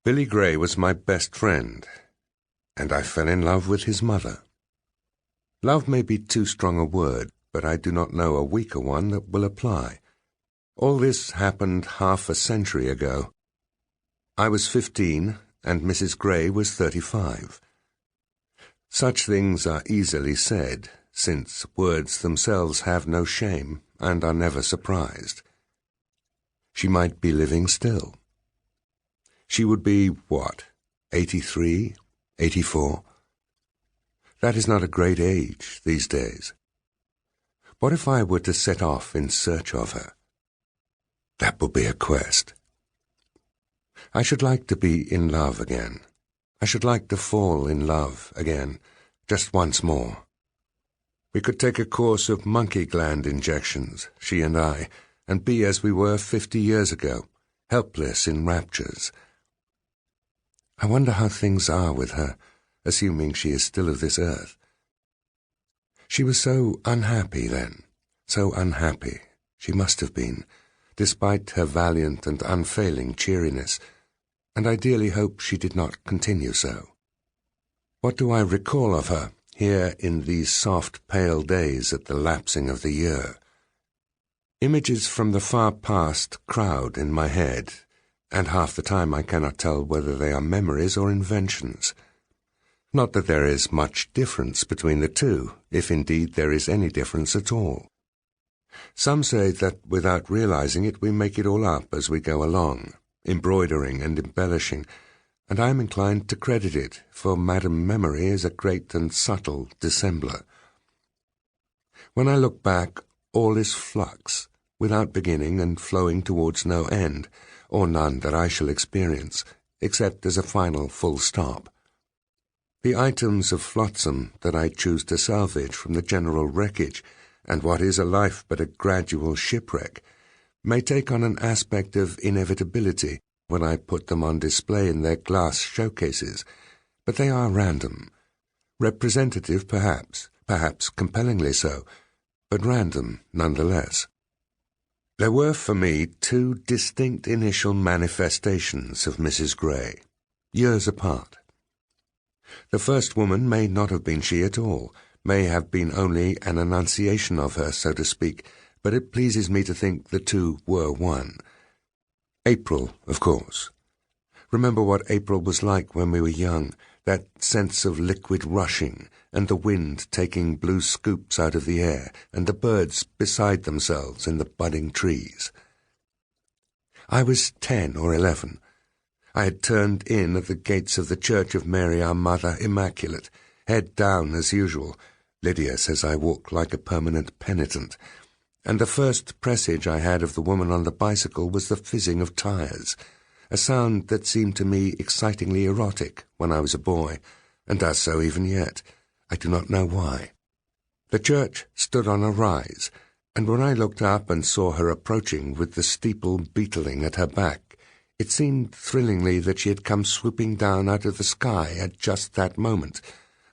Billy Gray was my best friend, and I fell in love with his mother. Love may be too strong a word, but I do not know a weaker one that will apply. All this happened half a century ago. I was 15, and Mrs. Gray was 35. Such things are easily said, since words themselves have no shame and are never surprised. She might be living still. She would be, what, 83, 84? That is not a great age these days. What if I were to set off in search of her? That would be a quest. I should like to be in love again. I should like to fall in love again, just once more. We could take a course of monkey gland injections, she and I, and be as we were 50 years ago, helpless in raptures. I wonder how things are with her, assuming she is still of this earth. She was so unhappy then, so unhappy, she must have been, despite her valiant and unfailing cheeriness, and I dearly hope she did not continue so. What do I recall of her, here in these soft, pale days at the lapsing of the year? Images from the far past crowd in my head, and half the time I cannot tell whether they are memories or inventions. Not that there is much difference between the two, if indeed there is any difference at all. Some say that without realizing it we make it all up as we go along, embroidering and embellishing, and I am inclined to credit it, for Madame Memory is a great and subtle dissembler. When I look back, all is flux, without beginning and flowing towards no end, or none that I shall experience, except as a final full stop. The items of flotsam that I choose to salvage from the general wreckage, and what is a life but a gradual shipwreck, may take on an aspect of inevitability when I put them on display in their glass showcases, but they are random. Representative perhaps compellingly so, but random nonetheless. There were for me two distinct initial manifestations of Mrs. Gray, years apart. The first woman may not have been she at all, may have been only an annunciation of her, so to speak, but it pleases me to think the two were one. April, of course. Remember what April was like when we were young, that sense of liquid rushing, and the wind taking blue scoops out of the air, and the birds beside themselves in the budding trees. I was 10 or 11. I had turned in at the gates of the Church of Mary Our Mother Immaculate, head down as usual. Lydia says I walk like a permanent penitent, and the first presage I had of the woman on the bicycle was the fizzing of tires, a sound that seemed to me excitingly erotic when I was a boy, and does so even yet. I do not know why. The church stood on a rise, and when I looked up and saw her approaching with the steeple beetling at her back, it seemed thrillingly that she had come swooping down out of the sky at just that moment,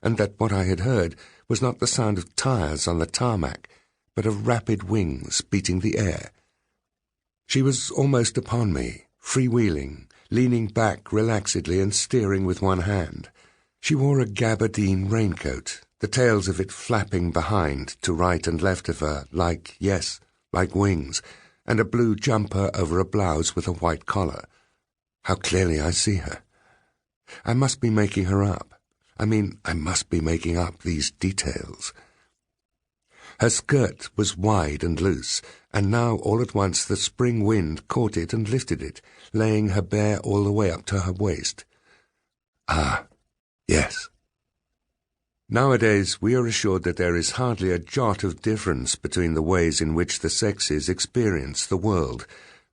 and that what I had heard was not the sound of tires on the tarmac, but of rapid wings beating the air. She was almost upon me, freewheeling, leaning back relaxedly and steering with one hand. She wore a gabardine raincoat, the tails of it flapping behind to right and left of her like wings, and a blue jumper over a blouse with a white collar. How clearly I see her. I must be making her up. I must be making up these details. Her skirt was wide and loose, and now all at once the spring wind caught it and lifted it, laying her bare all the way up to her waist. Ah, yes. Nowadays we are assured that there is hardly a jot of difference between the ways in which the sexes experience the world,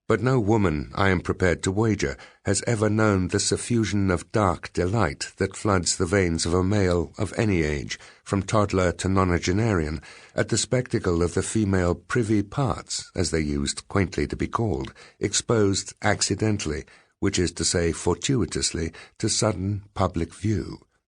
but no woman, I am prepared to wager, has ever known the suffusion of dark delight that floods the veins of a male of any age, from toddler to nonagenarian, at the spectacle of the female privy parts, as they used quaintly to be called, exposed accidentally, which is to say fortuitously, to sudden public view.